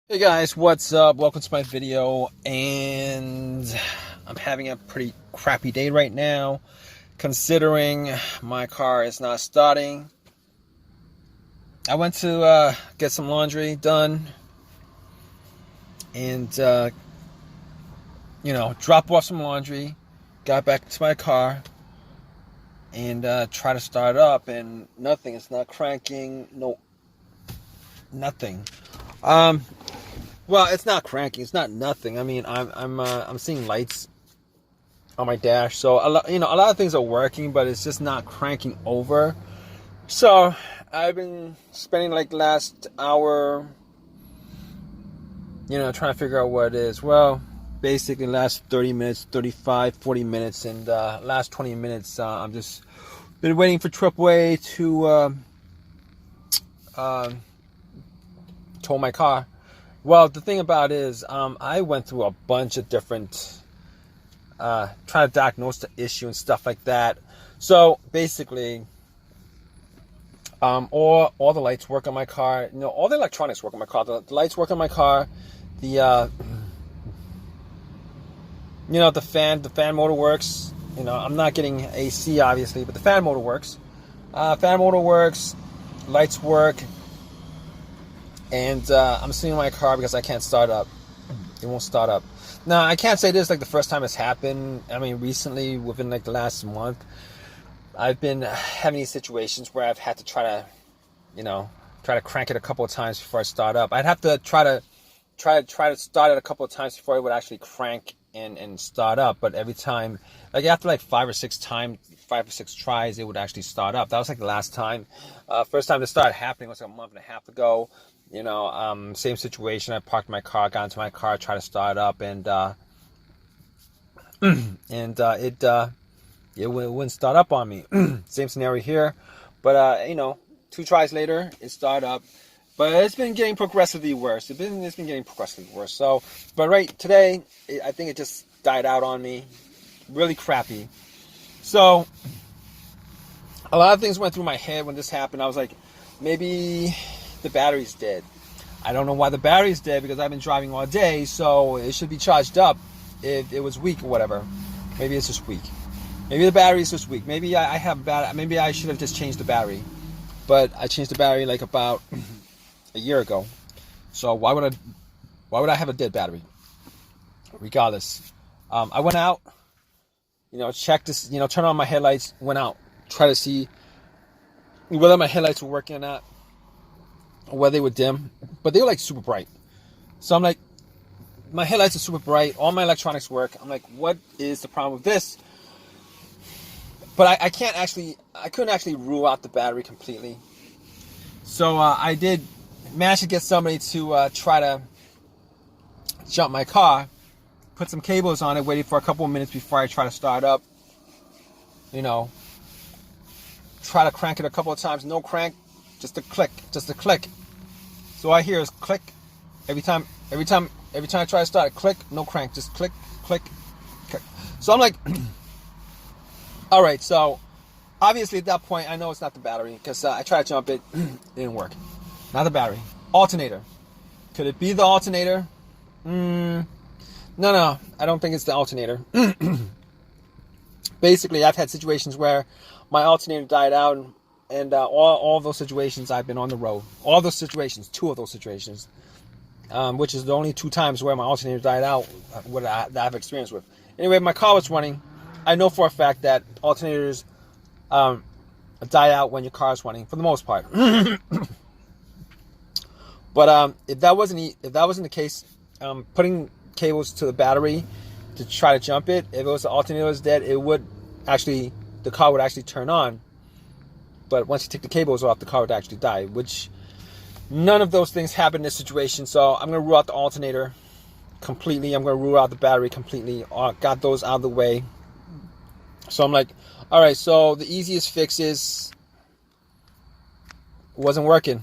Hey guys, what's up? Welcome to my video, and I'm having a pretty crappy day right now considering my car is not starting. I went to get some laundry done and drop off some laundry, got back to my car and try to start up, and nothing. It's not cranking. No, nothing. Well, it's not cranking. It's not nothing. I mean, I'm seeing lights on my dash, so a lot of things are working, but it's just not cranking over. So I've been spending like the last hour, trying to figure out what it is. Well, basically last 30 minutes, 35, 40 minutes, and last 20 minutes, I'm just been waiting for AAA to tow my car. Well, the thing about it is, I went through a bunch of different, trying to diagnose the issue and stuff like that. So basically, all the lights work on my car. All the electronics work on my car. The lights work on my car. The fan motor works. I'm not getting AC obviously, but the fan motor works. Lights work. And I'm sitting in my car because I can't start up. It won't start up. Now, I can't say this is like the first time it's happened. I mean, recently, within like the last month, I've been having these situations where I've had to try to crank it a couple of times before I start up. I'd have to try to start it a couple of times before it would actually crank and start up. But every time, like after like 5 or 6 tries, it would actually start up. That was like the last time. First time this started happening was like a month and a half ago. Same situation. I parked my car, got into my car, tried to start up, and it wouldn't start up on me. Same scenario here, but 2 tries later, it started up. But it's been getting progressively worse. It's been getting progressively worse. So, but right today, I think it just died out on me. Really crappy. So, a lot of things went through my head when this happened. I was like, maybe the battery's dead. I don't know why the battery's dead, because I've been driving all day, so it should be charged up if it was weak or whatever. Maybe it's just weak. Maybe the battery's just weak. Maybe maybe I should have just changed the battery. But I changed the battery like about a year ago. So why would I have a dead battery? Regardless. I went out, checked this, turn on my headlights, went out, try to see whether my headlights were working or not, or whether they were dim, but they were like super bright. So I'm like, my headlights are super bright, all my electronics work. I'm like, what is the problem with this? But I couldn't actually rule out the battery completely. So I did manage to get somebody to try to jump my car, put some cables on it, waited for a couple of minutes before I try to start up. Try to crank it a couple of times, no crank, just a click. So I hear is click every time I try to start it, click, no crank, just click. So I'm like, all right. So obviously at that point I know it's not the battery, because I tried to jump it, it didn't work. Not the battery. Alternator. Could it be the alternator? No, I don't think it's the alternator. Basically, I've had situations where my alternator died out, and all of those situations I've been on the road. All those situations, 2 of those situations, which is the only 2 times where my alternator died out that I've experienced with. Anyway, my car was running. I know for a fact that alternators die out when your car is running, for the most part. But if that wasn't the case, putting cables to the battery to try to jump it, if it was the alternator was dead, the car would actually turn on. But once you take the cables off, the car would actually die, which none of those things happen in this situation. So I'm going to rule out the alternator completely. I'm going to rule out the battery completely. Got those out of the way. So I'm like, all right, so the easiest fix is it wasn't working.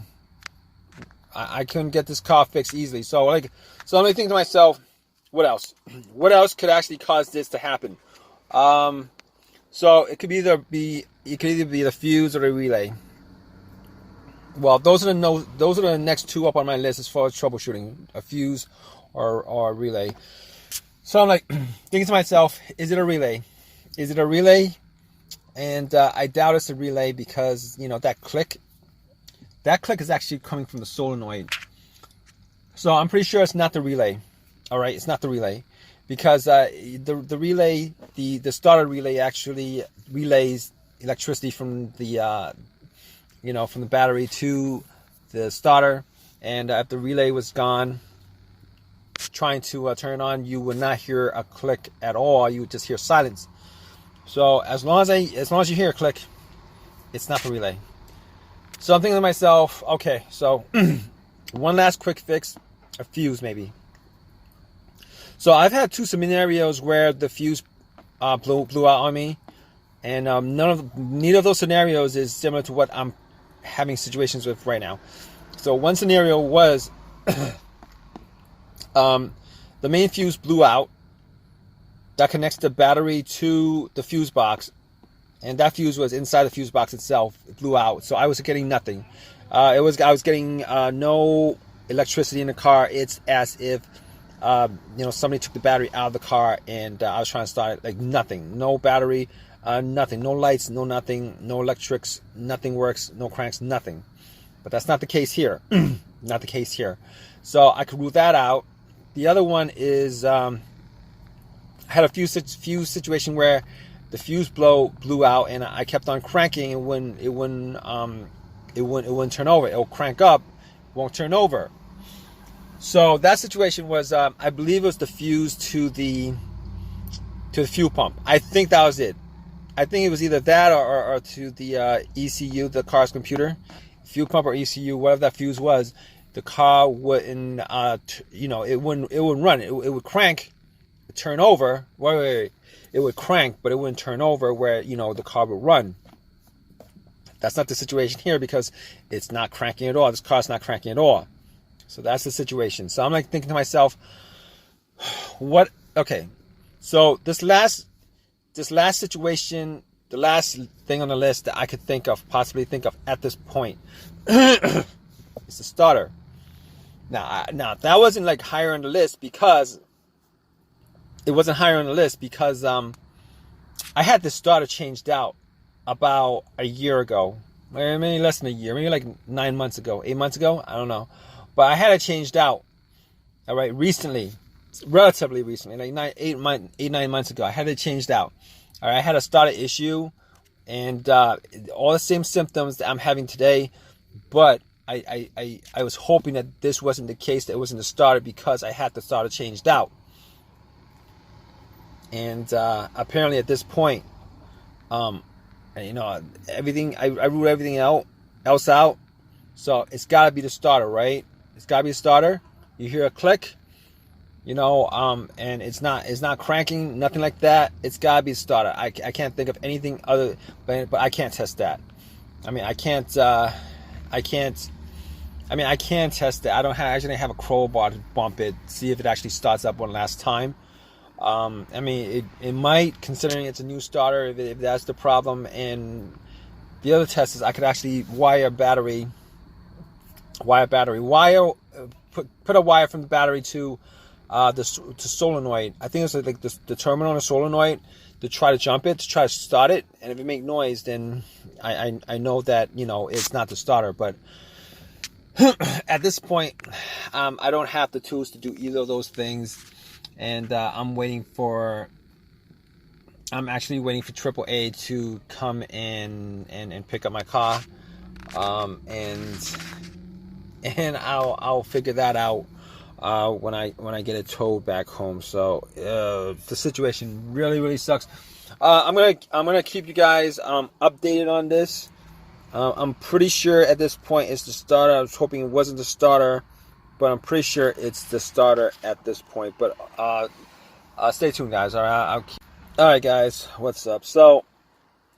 I couldn't get this car fixed easily. So I'm only thinking to myself, what else? What else could actually cause this to happen? So it could either be the fuse or the relay. well, those are the no, those are the next two up on my list as far as troubleshooting: a fuse or a relay. So I'm like thinking to myself, is it a relay? Is it a relay? And I doubt it's a relay because, you know, that click is actually coming from the solenoid. So I'm pretty sure it's not the relay. All right, it's not the relay, because the relay, the starter relay actually relays electricity from the from the battery to the starter, and if the relay was gone, trying to turn it on, you would not hear a click at all. You would just hear silence. So as long as you hear a click, it's not the relay. So I'm thinking to myself, okay, so one last quick fix, a fuse maybe. So I've had two scenarios where the fuse blew out on me, and neither of those scenarios is similar to what I'm having situations with right now. So one scenario was the main fuse blew out that connects the battery to the fuse box, and that fuse was inside the fuse box itself. It blew out, so I was getting nothing. I was getting no electricity in the car. It's as if somebody took the battery out of the car, and I was trying to start it. Like nothing, no battery, nothing, no lights, no nothing, no electrics, nothing works, no cranks, nothing. But that's not the case here. Not the case here. So I could rule that out. The other one is I had a few situation where the fuse blew out, and I kept on cranking, and when it wouldn't turn over. It'll crank up, won't turn over. So that situation was, I believe it was the fuse to the fuel pump. I think that was it. I think it was either that or to the ECU, the car's computer, fuel pump or ECU, whatever that fuse was. The car wouldn't, it wouldn't run. It would crank, turn over. Wait. It would crank, but it wouldn't turn over where, the car would run. That's not the situation here, because it's not cranking at all. This car's not cranking at all. So that's the situation. So I'm like thinking to myself, what? Okay. So this last situation, the last thing on the list that I could possibly think of at this point, is the starter. Now that wasn't like higher on the list because it wasn't higher on the list because I had this starter changed out about a year ago, maybe less than a year, maybe like 9 months ago, 8 months ago, I don't know. But I had it changed out, all right, recently, relatively recently, like 9 months ago. I had it changed out. All right, I had a starter issue, and all the same symptoms that I'm having today, but I was hoping that this wasn't the case, that it wasn't the starter, because I had the starter changed out. And apparently at this point, everything, I ruled everything else out. So it's got to be the starter, right? It's got to be the starter. You hear a click, and it's not cranking, nothing like that. It's got to be the starter. I can't think of anything other, but I can't test that. I can't test it. I actually have a crowbar to bump it, see if it actually starts up one last time. It might, considering it's a new starter, if that's the problem. And the other test is I could actually put a wire from the battery to the solenoid. I think it's like the terminal on the solenoid, to try to jump it, to try to start it. And if it makes noise, then I know that it's not the starter. But at this point, I don't have the tools to do either of those things. And I'm actually waiting for AAA to come in and pick up my car, and I'll figure that out when I get it towed back home. So the situation really sucks. I'm gonna keep you guys updated on this. I'm pretty sure at this point it's the starter. I was hoping it wasn't the starter, but I'm pretty sure it's the starter at this point. But stay tuned, guys. All right, all right, guys. What's up? So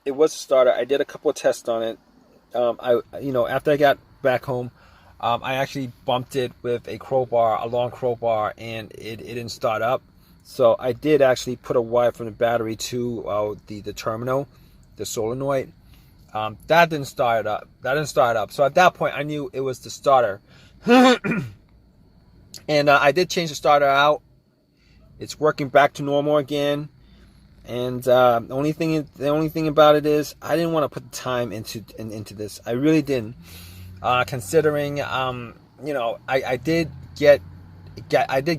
it was a starter. I did a couple of tests on it. After I got back home, I actually bumped it with a long crowbar, and it didn't start up. So I did actually put a wire from the battery to the terminal, the solenoid, That didn't start up. So at that point, I knew it was the starter. And I did change the starter out. It's working back to normal again. And the only thing about it is I didn't want to put the time into this. I really didn't. Considering I did get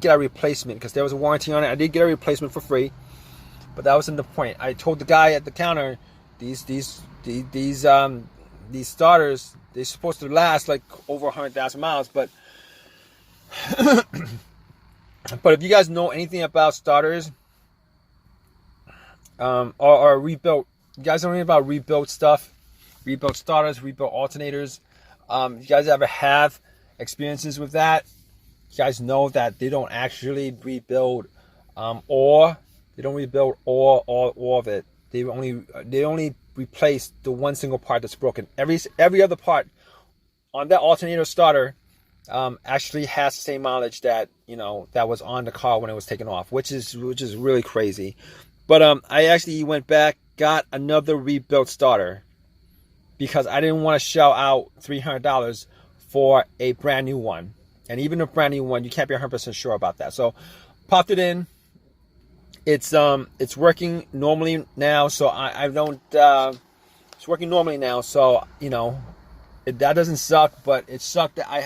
a replacement because there was a warranty on it. I did get a replacement for free, but that wasn't the point. I told the guy at the counter, these starters, they're supposed to last like over 100,000 miles, but but if you guys know anything about starters, or rebuilt, you guys know anything about rebuilt stuff, rebuilt starters, rebuilt alternators, you guys ever have experiences with that, you guys know that they don't actually rebuild all of it. They only replace the one single part that's broken. Every other part on that alternator starter actually has the same mileage that that was on the car when it was taken off, which is really crazy. But I actually went back, got another rebuilt starter because I didn't want to shell out $300 for a brand new one. And even a brand new one, you can't be 100% sure about that. So popped it in. It's working normally now. So I don't. It's working normally now. So that doesn't suck, but it sucked that I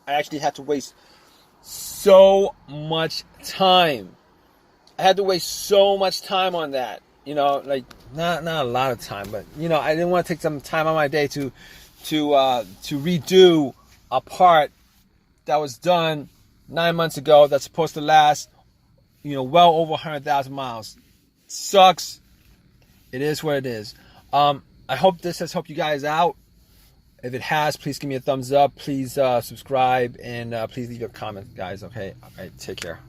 actually had to waste so much time. I had to waste so much time on that. Like not a lot of time, but I didn't want to take some time on my day to redo a part that was done 9 months ago that's supposed to last well over 100,000 miles. Sucks. It is what it is. I hope this has helped you guys out. If it has, please give me a thumbs up. Please subscribe and please leave a comment, guys. Okay, take care.